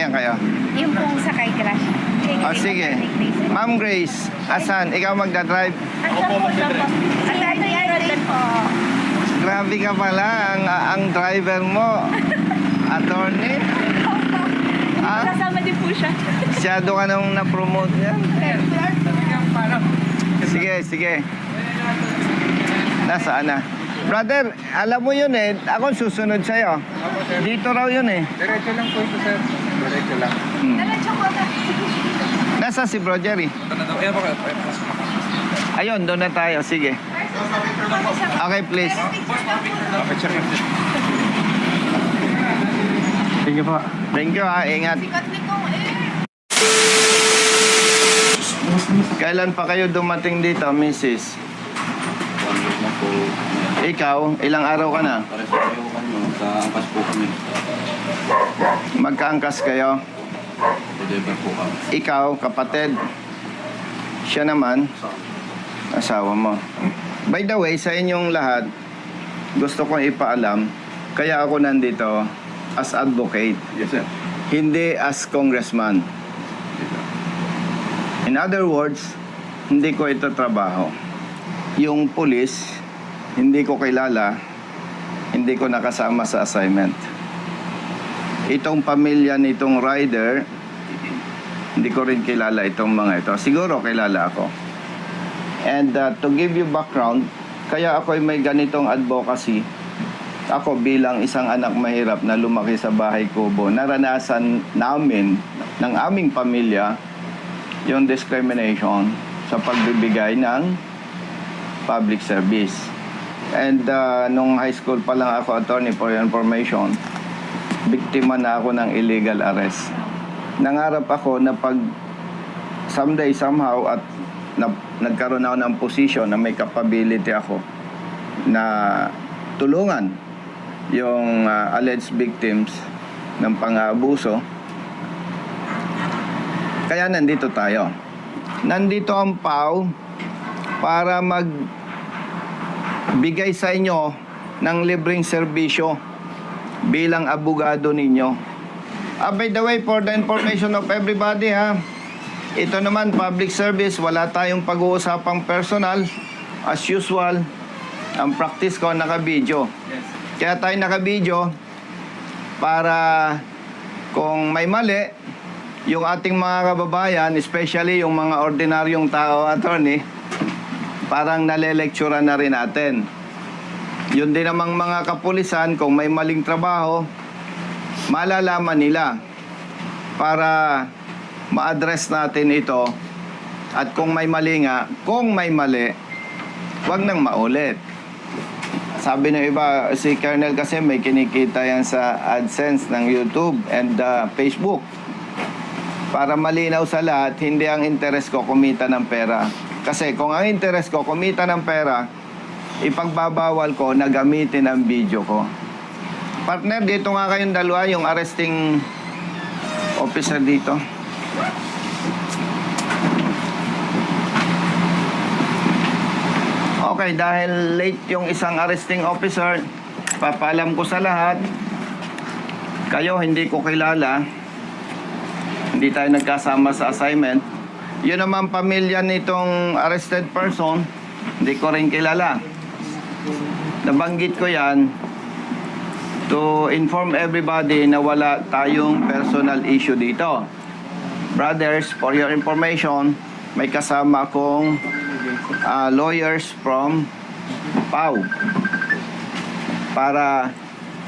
sasakyan kayo? Yung pong sakay crash. O sige. Ma'am Grace, asan? Ikaw magdadrive? Opo, magdadrive po. Grabe ka pala, ang driver mo. Attorney? Ha? Kasama din po siya. Masyado ka nang na-promote niya. Sige, sige. Nasaan na? Brother, alam mo yun eh. Ako susunod sa'yo. Dito raw yun eh. Diretso lang po ito, sir. Diretso lang. Diretso po. Nasa si Bro Jerry? Ayan po kayo. Ayun, doon na tayo. Sige. Okay, please. Okay, sir. Thank you po. Thank you ha. Ingat. Sikat ni Kong Kailan pa kayo dumating dito, Mrs.? 1 week na po. Ikaw, ilang araw ka na? Para sa kayo kanyo, sa angkas po kami. Magkaangkas kayo? Deliver po kami. Ikaw, kapatid. Siya naman, asawa mo. By the way, sa inyong lahat, gusto kong ipaalam, kaya ako nandito as advocate, Yes, sir. hindi as congressman. In other words, hindi ko ito trabaho. Yung pulis, hindi ko kilala, hindi ko nakasama sa assignment. Itong pamilya nitong rider, hindi ko rin kilala itong mga ito. Siguro kilala ako. And to give you background, kaya ako ay may ganitong advocacy. Ako bilang isang anak mahirap na lumaki sa bahay kubo, naranasan namin ng aming pamilya yung discrimination sa pagbibigay ng public service. And nung high school pa lang ako, attorney for your information, biktima na ako ng illegal arrest. Nangarap ako na pag someday, somehow, at nagkaroon ako ng position na may capability ako na tulungan yung alleged victims ng pang-aabuso. Kaya nandito tayo. Nandito ang PAW para magbigay sa inyo ng libreng serbisyo bilang abogado ninyo. By the way, for the information of everybody ha, ito naman public service, wala tayong pag-uusapang personal. As usual, ang practice ko naka-video. Kaya tayo naka-video para kung may mali, yung ating mga kababayan, especially yung mga ordinaryong tao, attorney, parang nalelektura na rin natin. Yun din namang mga kapulisan, kung may maling trabaho, malalaman nila para ma-address natin ito. At kung may mali nga, kung may mali, wag nang maulit. Sabi ng iba, si Colonel kasi may kinikita yan sa AdSense ng YouTube and Facebook. Para malinaw sa lahat, hindi ang interest ko kumita ng pera. Kasi kung ang interest ko kumita ng pera, ipagbabawal ko na gamitin ang video ko. Partner, dito nga kayong dalawa, yung arresting officer dito. Okay, dahil late yung isang arresting officer, papaalam ko sa lahat, kayo hindi ko kilala, hindi tayo nagkasama sa assignment. Yun naman pamilya nitong arrested person, hindi ko rin kilala. Nabanggit ko yan to inform everybody na wala tayong personal issue dito. Brothers, for your information, may kasama akong lawyers from PAW. Para,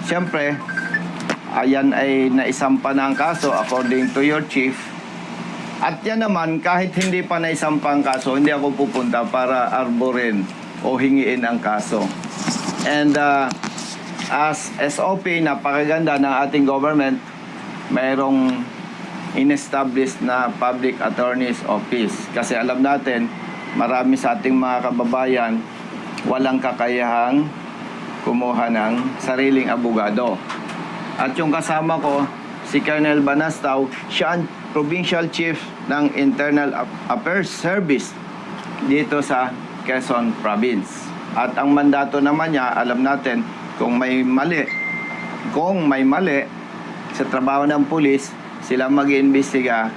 siyempre, ayan ay naisampa na ang kaso according to your chief. At yan naman, kahit hindi pa naisampa ang kaso, hindi ako pupunta para arborin o hingiin ang kaso. And as SOP, napakaganda ng ating government, mayroong in-establish na Public Attorney's Office. Kasi alam natin, marami sa ating mga kababayan walang kakayahang kumuha ng sariling abogado. At yung kasama ko, si Colonel Banastaw, siya ang Provincial Chief ng Internal Affairs Service dito sa Quezon Province. At ang mandato naman niya, alam natin, kung may mali sa trabaho ng pulis, sila mag-iimbestiga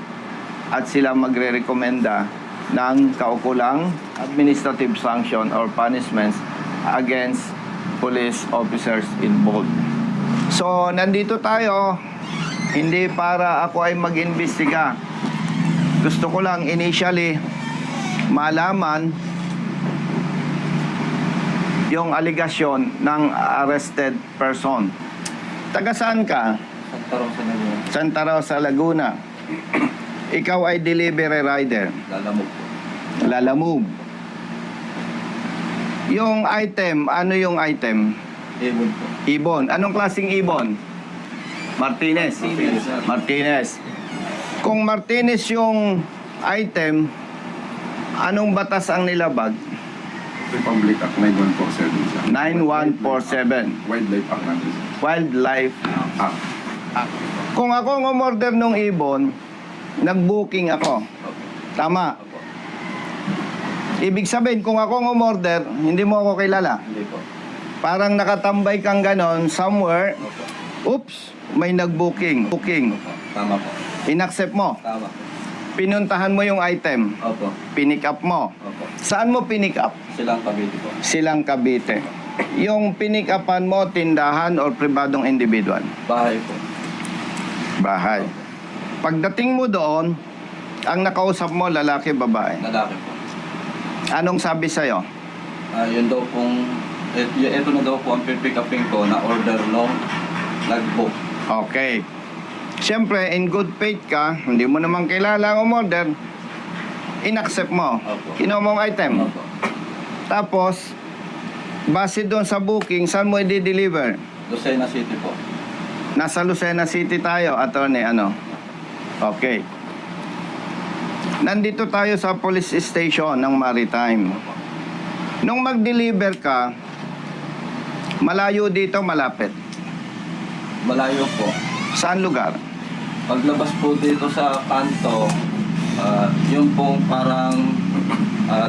at sila magre-rekomenda ng kaukulang administrative sanction or punishments against police officers involved. So, nandito tayo hindi para ako ay mag-imbestiga. Gusto ko lang initially malaman yung aligasyon ng arrested person. Taga saan ka? Santa Rosa na yun. Santa Rosa, Laguna. Ikaw ay delivery rider. Lalamog po. Lalamove. Yung item, ano yung item? Ibon po. Ibon. Anong klaseng ibon? Martinez. Martinez, sir. Martinez. Kung Martinez yung item, anong batas ang nilabag? Republic Act 9147, sir. 9147. Wildlife Act natin, sir. Wildlife. Act. Kung ako ang umorder ng ibon, nag-booking ako. Opo. Tama. Opo. Ibig sabihin, kung ako ang umorder, hindi mo ako kilala. Hindi po. Parang nakatambay kang ganon somewhere. Opo. Oops, may nag-booking. Booking. Opo. Tama po. Inaccept mo. Tama. Pinuntahan mo yung item. Opo. Pinick up mo. Opo. Saan mo pinick up? Silang Cavite po. Silang Cavite. Yung pinick upan mo, tindahan or pribadong individual? Bahay po. Bahay. Pagdating mo doon, ang nakausap mo, lalaki, babae. Lalaki po. Anong sabi sa'yo? Yun daw pong, ito na daw po ang pick upin ko na order no nag-book. Okay. Siyempre, in good faith ka, hindi mo naman kilala ang umorder, inaccept mo. Opo. Kinuha mo ang item. Opo. Tapos, base doon sa booking, saan mo i-deliver? Lucena City po. Nasa Lucena City tayo, attorney, ano? Okay. Nandito tayo sa police station ng Maritime. Nung mag-deliver ka, malayo dito, malapit. Malayo po. Saan lugar? Paglabas po dito sa kanto, yung pong parang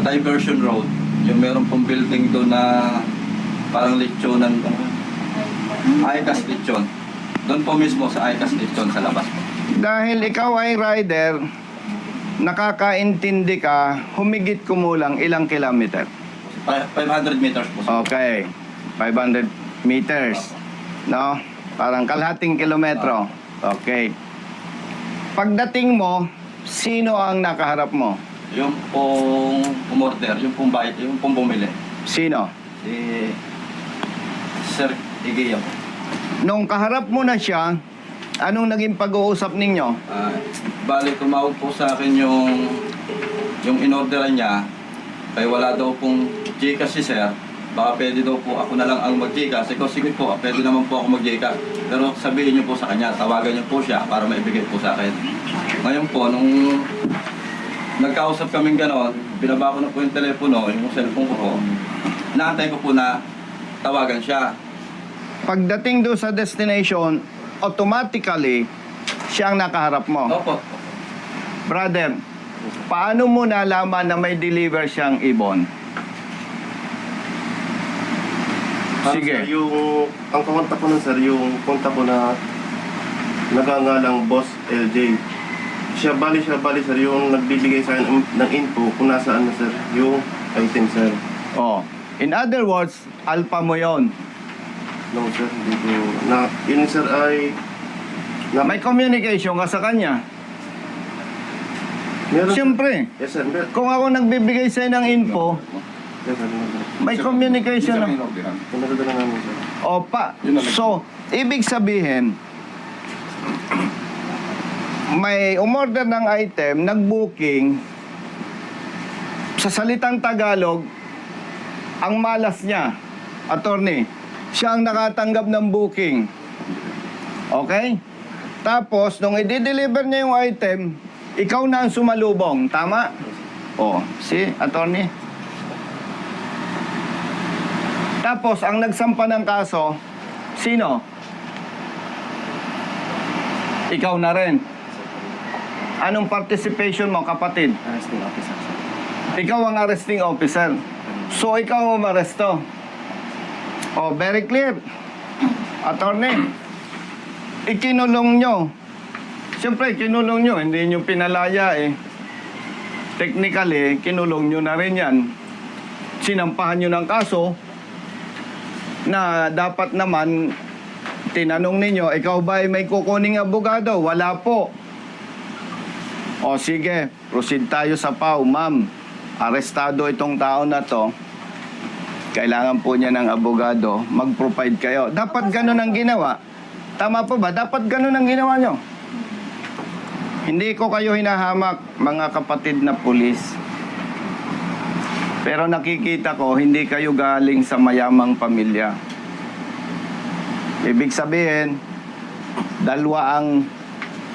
diversion road, yung meron pong building doon na parang lechonan, ICAS lechon. Doon po mismo sa ICAS lechon sa labas po. Dahil ikaw ay rider, nakakaintindi ka, humigit kumulang ilang kilometer. 500 meters po. Okay. 500 meters. No? Parang kalahating kilometro. Okay. Pagdating mo, sino ang nakaharap mo? Yung pong umorder, yung pong bayad, yung pong bumili. Sino? Si Sir Igea po. Nung kaharap mo na siya, anong naging pag-uusap ninyo? Bali, tumawag po sa akin yung in-orderan niya. Kaya wala daw pong Gcash si Sir. Baka pwede daw po ako na lang ang mag-Gcash. Ikaw, sige po, pwede naman po ako mag-Gcash. Pero sabihin niyo po sa kanya, tawagan niyo po siya para maibigay po sa akin. Ngayon po, nung nagkausap kaming ganon, binaba ko na po yung telepono, yung cellphone ko po. Naantay ko po na tawagan siya. Pagdating doon sa destination, automatically, siya ang nakaharap mo. Opo. Brother, paano mo nalaman na may deliver siyang ibon? Sige. Sir, ang kumontak ko nun, sir, yung kontak ko na nagangalang Boss LJ. Siya bali, sir, yung nagbibigay sa akin ng info kung nasaan na, sir, yung item, sir. Oh. In other words, alpha mo yon. No, sir, hindi ko, yun, sir, ay, May communication ka sa kanya. meron, sir. Siyempre, Yes, sir, kung ako nagbibigay sa'yo ng info, yes, sir, may communication na. kung nadadala namin, sir. Opa. So, ibig sabihin, may umorder ng item, nag-booking, sa salitang Tagalog, ang malas niya, attorney, siya ang nakatanggap ng booking. Okay? Tapos, nung i-deliver niya yung item, ikaw na ang sumalubong. Tama? O, si attorney. Tapos, ang nagsampa ng kaso, sino? Ikaw na rin. Anong participation mo, kapatid? Arresting officer, sir. Ikaw ang arresting officer. So, ikaw ang umaresto. Oh, very clear. Attorney, ikinulong nyo si Siyempre, kinulong nyo, hindi nyo pinalaya eh. Technically, kinulong nyo na rin yan. Sinampahan nyo ng kaso na dapat naman tinanong ninyo, ikaw ba ay may kukuning abogado? Wala po. O sige, proceed tayo sa PAW. Ma'am, arestado itong tao na to. Kailangan po niya ng abogado. Mag-provide kayo. Dapat ganun ang ginawa. Tama po ba? Dapat ganun ang ginawa nyo. Hindi ko kayo hinahamak, mga kapatid na pulis. Pero nakikita ko, hindi kayo galing sa mayamang pamilya. Ibig sabihin, dalawa ang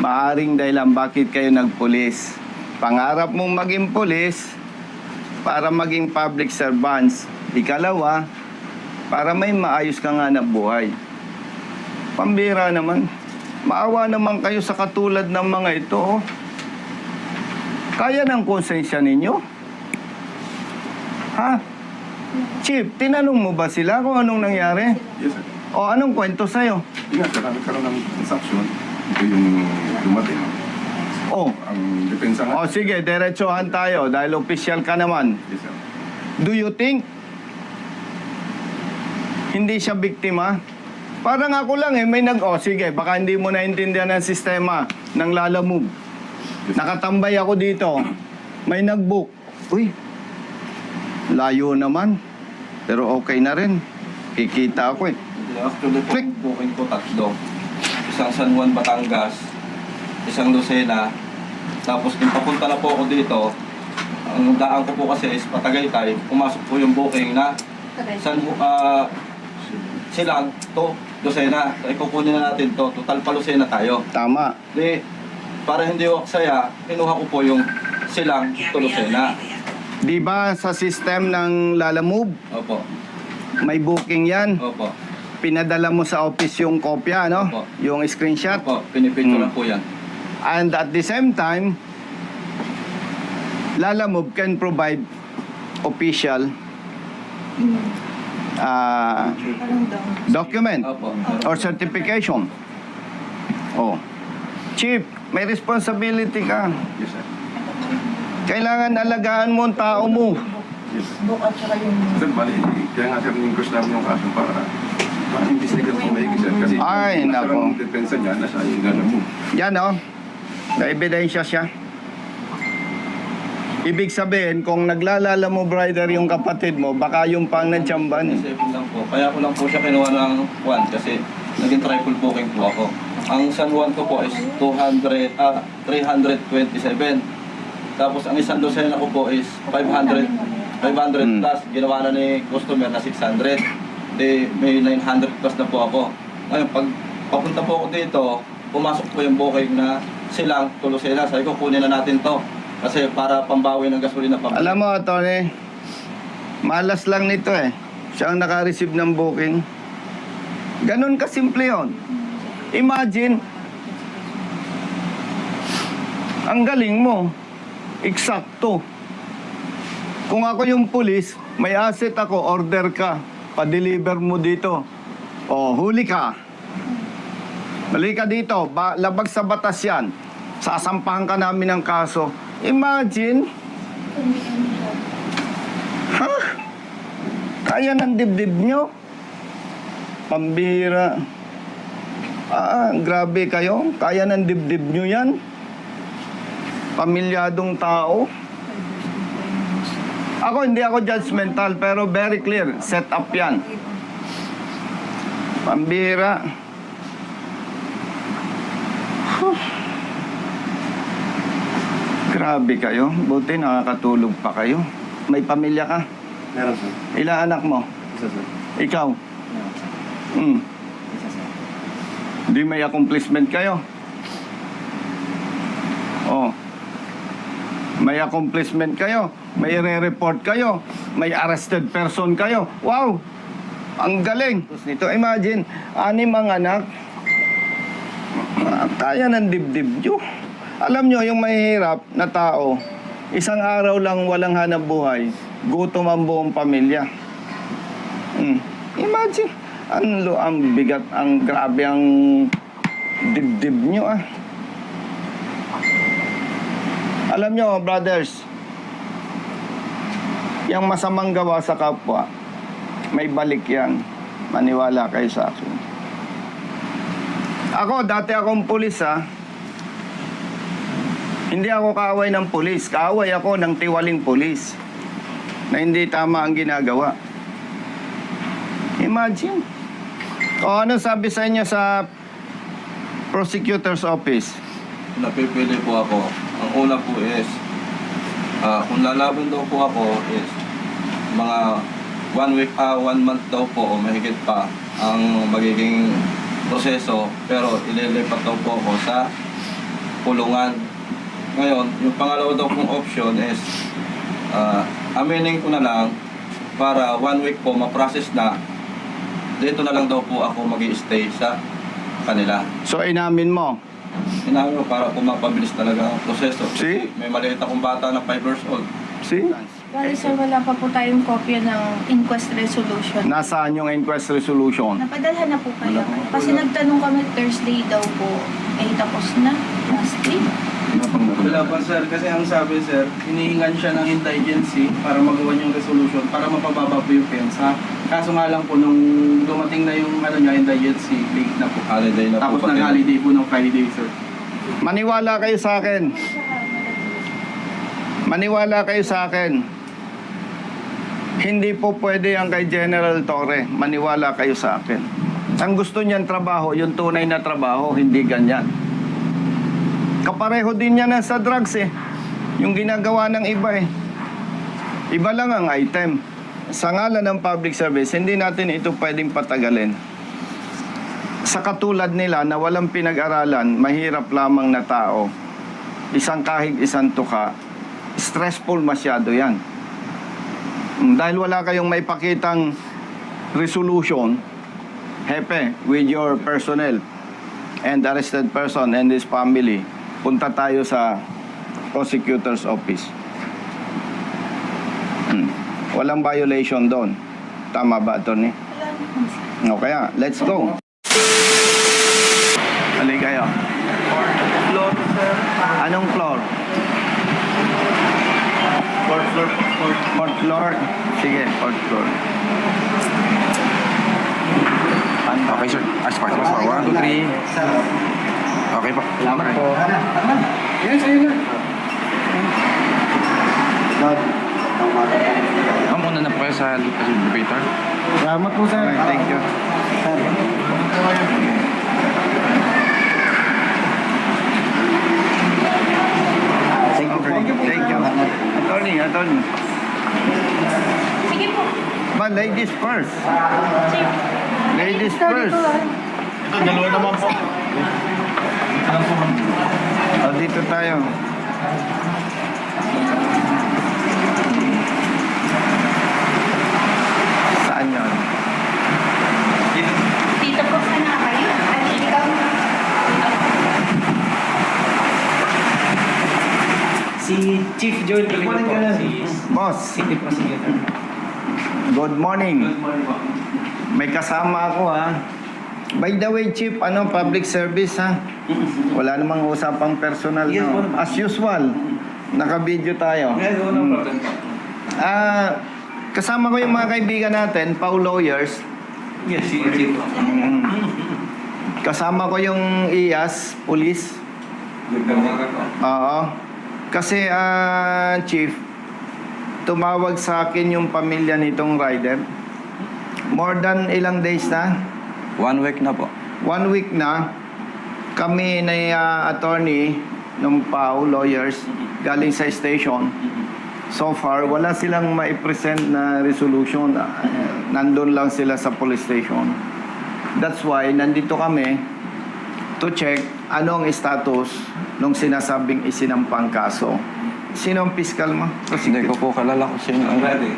maaring dahilan bakit kayo nagpulis. Pangarap mong maging pulis para maging public servants. Ikalawa, para may maayos kang hanap buhay. Pambira naman. Maawa naman kayo sa katulad ng mga ito. Oh. Kaya ng konsensya ninyo? Ha? Chief, tinanong mo ba sila kung anong nangyari? Yes, sir. O anong kwento sa'yo? Yun nga, nagkaroon ng transaction. Ito yung dumating. Oh, Ang depensa nga. sige, diretsohan tayo dahil official ka naman. Yes, sir. Do you think hindi siya biktima? Parang ako lang may sige, baka hindi mo naintindihan ang sistema ng Lalamove. Yes, sir. Nakatambay ako dito. May nag-book. Uy, layo naman. Pero okay na rin. Kikita ako eh. Actually po, Click. booking ko tatlo. Isang San Juan, Batangas, isang Lucena, tapos kung papunta na po ako dito, ang daan ko po kasi is Patagaytay, pumasok po yung booking na Silang to Lucena. Ay kukunin na natin to, total pa Lucena tayo. Tama. Di, para hindi ako saya, kinuha ko po yung Silang to Lucena. Di ba sa system ng Lalamove, Opo, may booking yan? opo, Pinadala mo sa office yung kopya, no? Opo. Yung screenshot. opo, pinipicture Hmm. po yan. And at the same time, Lalamove can provide official document Opo, or certification. Oh. Chief, may responsibility ka. Yes, sir. Kailangan alagaan mo ang tao mo. Yes, sir. Sir, bali, kaya nga sir, in-cross namin yung kaso para ma-investigate kung may sir. Kasi Ay, nasa nako. ang depensa niya, nasa yung gano'n mo. Yan, oh. Na-ebidensya siya. Ibig sabihin, kung naglalala mo, brother, yung kapatid mo, baka yung pang nadjamban. Kasi lang po. Kaya ko lang po siya kinuha ng Juan kasi naging triple booking po ako. Ang San Juan ko po is 327. Tapos ang isang Lucena ko po is 500 plus. Ginawa na ni customer na 600. Di may 900 plus na po ako. Ngayon, pag papunta po ako dito, pumasok po yung booking na Silang to Lucena. Sabi ko, kunin na natin to. Kasi para pambawi ng gasolina pa. Alam mo, Tony, malas lang nito eh. Siya ang naka-receive ng booking. Ganon kasimple yun. Imagine, ang galing mo. Eksakto. Kung ako yung pulis, may asset ako, order ka, pa-deliver mo dito. O, huli ka. Balik ka dito, labag sa batas yan. Sasampahan ka namin ng kaso. Imagine. Ha? Kaya ng dibdib nyo? Pambira. Grabe kayo. Kaya ng dibdib nyo yan? Pamilyadong tao. Hindi ako judgmental, pero very clear. Set up yan. Pambira. Grabe kayo. Buti nakakatulog pa kayo. May pamilya ka? Meron, sir. Ilang anak mo? Isa, sir. Ikaw? Di may accomplishment kayo? Oh. May accomplishment kayo? May re-report kayo? May arrested person kayo? Wow! Ang galing! Nito, imagine, 6 ang anak. Kaya ng dibdib nyo. Alam nyo, yung mahihirap na tao, isang araw lang walang hanap buhay, gutom ang buong pamilya. Imagine, ang bigat, ang grabe ang dibdib nyo Alam nyo, brothers, yung masamang gawa sa kapwa, may balik yan. Maniwala kayo sa akin. Ako, dati akong pulis ha. Hindi ako kaaway ng pulis. Kaaway ako ng tiwaling pulis na hindi tama ang ginagawa. Imagine. O ano sabi sa inyo sa prosecutor's office? Napipili po ako. Ang una po is, kung lalaban daw po ako is, mga 1 week, 1 month daw po o mahigit pa ang magiging proseso, pero ililipat daw po ako sa kulungan. Ngayon, yung pangalawa daw pong option is aminin ko na lang para 1 week po ma-process na, dito na lang daw po ako mag-i-stay sa kanila. So inamin mo. Inamin ko para po mapabilis talaga ang proseso. See? May maliit akong bata na 5 years old. See? Bali sir, wala pa po tayong kopya ng inquest resolution. Nasaan yung inquest resolution? Napadalhan na po kayo. Kasi nagtanong kami Thursday daw po. Eh, tapos na. Last week. Wala pa sir, kasi ang sabi sir, hinihingan siya ng indigency para magawa yung resolution para mapababa po yung pensa. Kaso nga lang po nung dumating na yung indigency, late na po. Holiday na po. Tapos pati. nag-holiday po ng Friday sir. Maniwala kayo sa akin. Maniwala kayo sa akin. Hindi po pwede ang kay General Torre. Maniwala kayo sa akin. Ang gusto niyan trabaho, yung tunay na trabaho, hindi ganyan. Kapareho din yan sa drugs eh. Yung ginagawa ng iba eh. Iba lang ang item. Sa ngalan ng public service, hindi natin ito pwedeng patagalin. Sa katulad nila na walang pinag-aralan, mahirap lamang na tao, isang kahig, isang tuka, stressful masyado yan. Dahil wala kayong maipakitang resolution, hepe, with your personnel and arrested person and his family, punta tayo sa prosecutor's office. Walang violation doon. Tama ba, attorney? O kaya, let's go. Halika kayo. Floor sir. Anong floor? Fourth floor. Fourth floor? Sige, fourth floor. Okay, sir. As far as 1, 2, 3. Okay po. Salamat po. Yes, ayun na. Muna na po kayo sa elevator. Salamat po sir. Okay, thank you. Thank you. Thank you. Attorney. Sige po. But ladies first. Ladies first. Dalawa naman po. O, dito tayo. Saan yun? Dito po sana kayo. Ikaw na. Si Chief Joel Galito po, si Boss, City Prosecutor. good morning. Good morning po. May kasama ako ha. By the way, Chief, public service ha? Wala namang usapang personal. Yes, no? po. As usual, naka-video tayo. Yes, no problem po. Kasama ko yung mga kaibigan natin, Pau Lawyers. Yes, si Chief po. Kasama ko yung IAS, Police. Good morning po. Oo. Kasi, Chief, tumawag sa akin yung pamilya nitong rider. More than ilang days na? 1 week na po. 1 week na. Kami na attorney ng PAO lawyers galing sa station. So far, wala silang maipresent na resolution. Nandun lang sila sa police station. That's why, nandito kami to check anong status nung sinasabing isinampang kaso. Sino ang piskal mo? Hindi ko po kalala kung sino ang ready.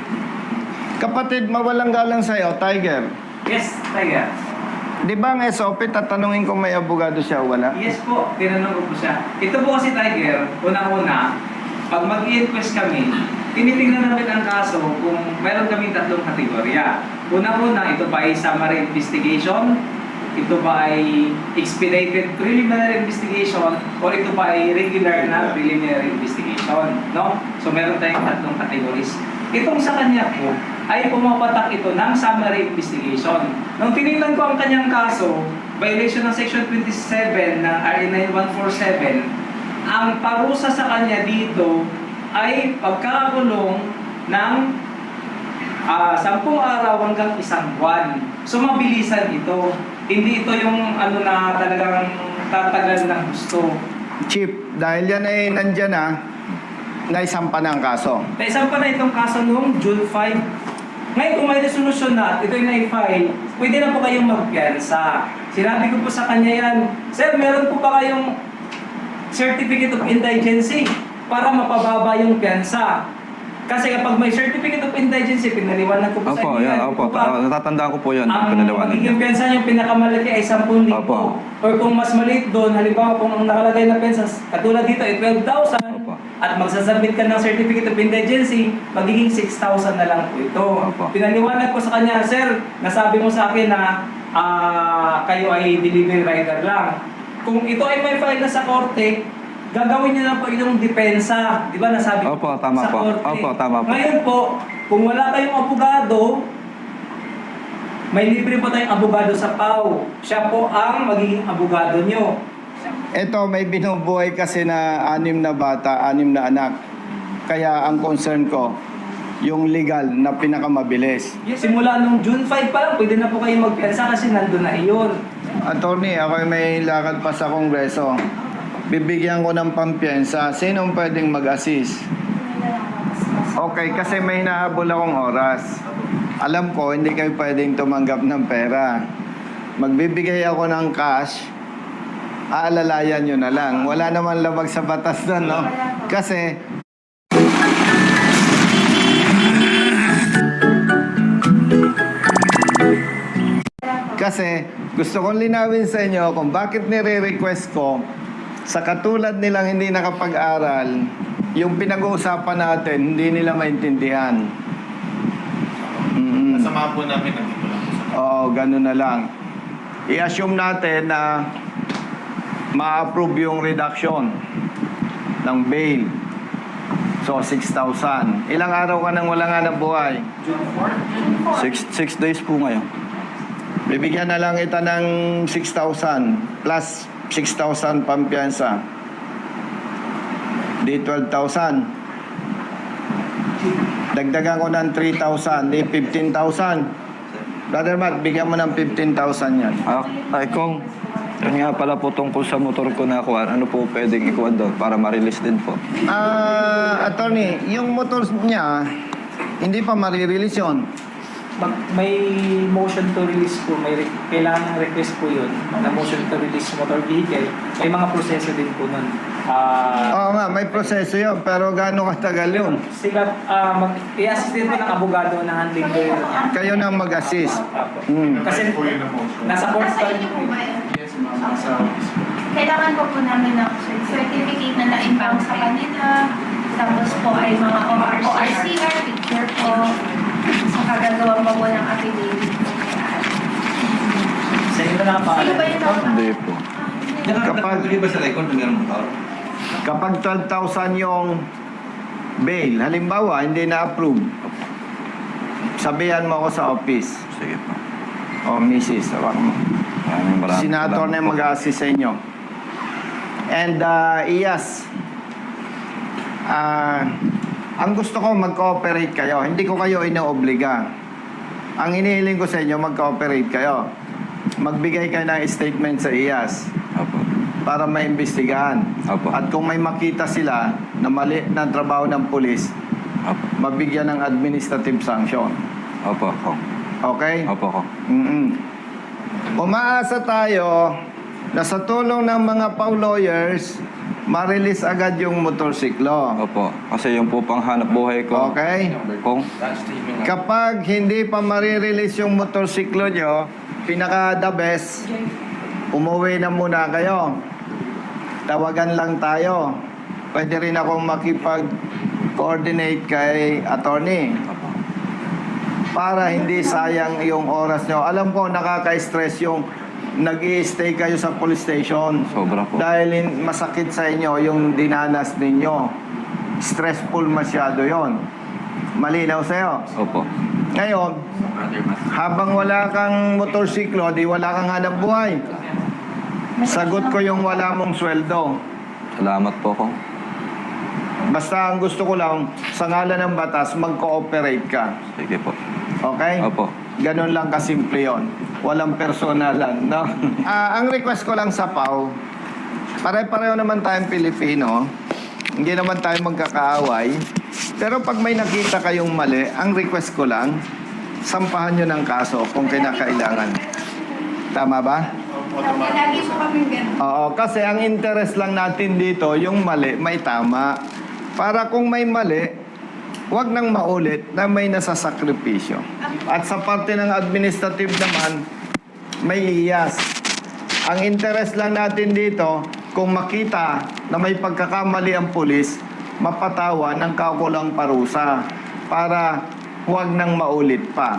Kapatid, mawalang galang sa'yo, Tiger. Yes, Tiger. Di ba ang SOP, tatanungin kung may abogado siya o wala? Yes po, tinanong ko po siya. Ito po kasi Tiger, unang-una, pag mag-i-inquest kami, tinitingnan namin ang kaso kung meron kaming 3 kategorya. Unang-una, ito ba ay summary investigation, ito ba ay expedited preliminary investigation o ito ba ay regular na preliminary investigation, no? So meron tayong tatlong categories. Itong sa kanya po ay pumapatak ito ng summary investigation. Nung tinignan ko ang kanyang kaso, violation ng Section 27 ng RA 9147, ang parusa sa kanya dito ay pagkakakulong ng 10 araw hanggang 1 buwan. So mabilisan ito. Hindi ito yung ano na talagang tatagal ng gusto. Chief, dahil yan ay nandyan na, naisampa na ang kaso. Naisang pa na itong kaso noong June 5. Ngayon kung may resolusyon na at ito'y na-file, pwede na po kayong magpiyansa. Sinabi ko po sa kanya yan, Sir, meron po ba kayong certificate of indigency para mapababa yung piyansa? Kasi kapag may certificate of indigency, pinaliwanag ko po sa Opo, inyo. yan, di opo. po ba? Natatandaan ko po yan. Ang Pinaliwanag magiging niya. pensa yung pinakamalaki ay 10,000. Opo. Or kung mas maliit doon, halimbawa kung ang nakalagay na pensa, katulad dito ay 12,000. Opo. At magsasubmit ka ng certificate of indigency, magiging 6,000 na lang po ito. Opo. Pinaliwanag ko sa kanya, Sir, nasabi mo sa akin na kayo ay delivery rider lang. Kung ito ay may file na sa korte, gagawin niyo na po itong depensa. Di ba nasabi ko Opo, tama sa po. korte? Opo, tama po. Ngayon po, kung wala kayong abogado, may libre po tayong abogado sa PAW. Siya po ang magiging abogado nyo. Ito, may binubuhay kasi na 6 na bata, 6 na anak. Kaya ang concern ko, yung legal na pinakamabilis. Simula nung June 5 pa lang, pwede na po kayo magpiyansa kasi nandun na iyon. Attorney, ako may lakad pa sa kongreso. Bibigyan ko ng pampiyansa. Sinong pwedeng mag-assist? Okay, kasi may hinahabol akong oras. Alam ko, hindi kayo pwedeng tumanggap ng pera. Magbibigay ako ng cash, aalalayan nyo na lang. Wala naman labag sa batas na, no? Kasi, gusto kong linawin sa inyo kung bakit nire-request ko sa katulad nilang hindi nakapag-aral, yung pinag-uusapan natin, hindi nila maintindihan. Kasama po namin nandito lang po sa Oo, ganun na lang. I-assume natin na ma-approve yung reduction ng bail. So, 6,000. Ilang araw ka nang wala nga nabuhay? 6 days po ngayon. Bibigyan na lang kita ng 6,000 plus 6,000 pampiyansa. Di 12,000. Dagdagan ko ng 3,000. Di 15,000. Brother Matt, bigyan mo ng 15,000 yan. Ay, kung yun nga pala po tungkol sa motor ko na kuha, ano po pwedeng ikuha doon para ma-release din po? Attorney, yung motor niya, hindi pa marirelease yun. May motion to release po, kailangan ng request po yun na motion to release motor vehicle. May mga proseso din po nun. Oo nga, may proseso yun, pero gaano katagal yun? Sila, i-assist din po ng abogado na handling ko yun. Kayo na mag-assist. Kasi nasa court pa rin po yun. Yes, ma'am. Sa office po. Kailangan po po namin ng certificate na na-impound sa kanila. Tapos po ay mga ORCR, picture po. Saka gagawa pa po ng affidavit po. Sa inyo na nakapaalam. Sino ba yung Hindi po. Kapag- ba sa record na meron motor? Kapag 12,000 yung bail, halimbawa, hindi na-approve, sabihan mo ako sa office. Sige po. O, Mrs. Tawag mo. Maraming Senator na salamat yung po. mag-assist sa inyo. And, Iyas, ang gusto ko mag-cooperate kayo. Hindi ko kayo inoobliga. Ang inihiling ko sa inyo, mag-cooperate kayo. Magbigay kayo ng statement sa Iyas Opo. para maimbestigahan. Opo. At kung may makita sila na mali ng trabaho ng pulis, Opo. mabigyan ng administrative sanction. Opo ako. Okay? Opo ako. Umaasa tayo na sa tulong ng mga PAW lawyers, ma-release agad yung motorsiklo. Opo. Kasi yung po pang hanap buhay ko. Okay? Kung Kapag hindi pa marirelease yung motorsiklo nyo, pinaka-the best, umuwi na muna kayo. Tawagan lang tayo. Pwede rin akong makipag-coordinate kay attorney para hindi sayang yung oras nyo. Alam ko, nakaka-stress yung nag-i-stay kayo sa police station. Sobra po. Dahil masakit sa inyo yung dinanas ninyo. Stressful masyado yon. Malinaw sa'yo. Opo. Ngayon, habang wala kang motorsiklo, di wala kang hanap buhay. Sagot ko yung wala mong sweldo. Salamat po ko. Basta ang gusto ko lang, sa ngalan ng batas, mag-cooperate ka. Sige po. Okay? Opo. Ganon lang kasimple yun. Walang personalan, no? Ang request ko lang sa PAW, pare-pareho naman tayong Pilipino. Hindi naman tayo magkakaaway. Pero pag may nakita kayong mali, ang request ko lang, sampahan nyo ng kaso kung kinakailangan. Tama ba? Lagi po kami ganun. Oo, kasi ang interest lang natin dito, yung mali, may tama. Para kung may mali, wag nang maulit na may nasasakripisyo. At sa parte ng administrative naman, may iyas. Ang interest lang natin dito, kung makita na may pagkakamali ang pulis, mapatawa ng kakulang parusa para huwag nang maulit pa.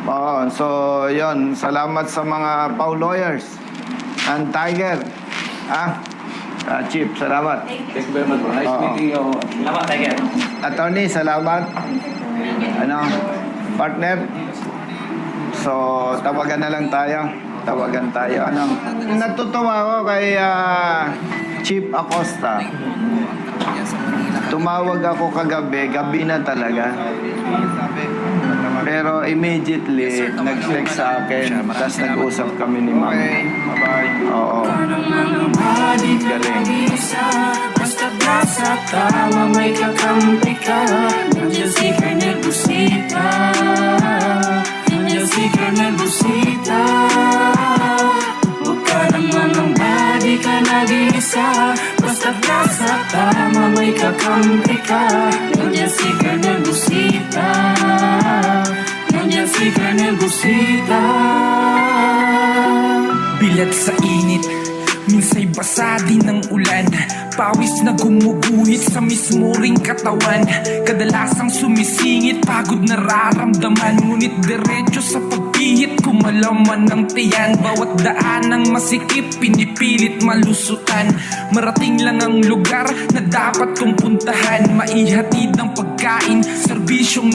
Oo, so yon, salamat sa mga PAW lawyers and Tiger. Chief, salamat. Thank you very much. Nice Oo. meeting you. Salamat, Tiger. Attorney, salamat. Ano, partner? So, tawagan na lang tayo. Tawagan tayo. Ano? Natutuwa ako kay Chief Acosta. Tumawag ako kagabi, gabi na talaga. Pero immediately, nag-text sa akin. Tapos nag-usap kami ni Ma'am. Oo. Galing. Basta nasa tama may kakampi ka. Nandiyan si Colonel Busita. Nandiyan si Colonel Busita. Huwag ka naman ng body ka nag-iisa. Basta nasa tama may kakampi ka. Nandiyan si Colonel Busita. Nandiyan si Colonel Busita. Bilat sa init, minsa'y basa din ng ulan. Pawis na gumuguhit sa mismo ring katawan. Kadalasang sumisingit, pagod nararamdaman. Ngunit diretso sa pagpihit, kumalaman ng tiyan. Bawat daan ng masikip, pinipilit malusutan. Marating lang ang lugar na dapat kong puntahan. Maihatid ng pagkain, serbisyong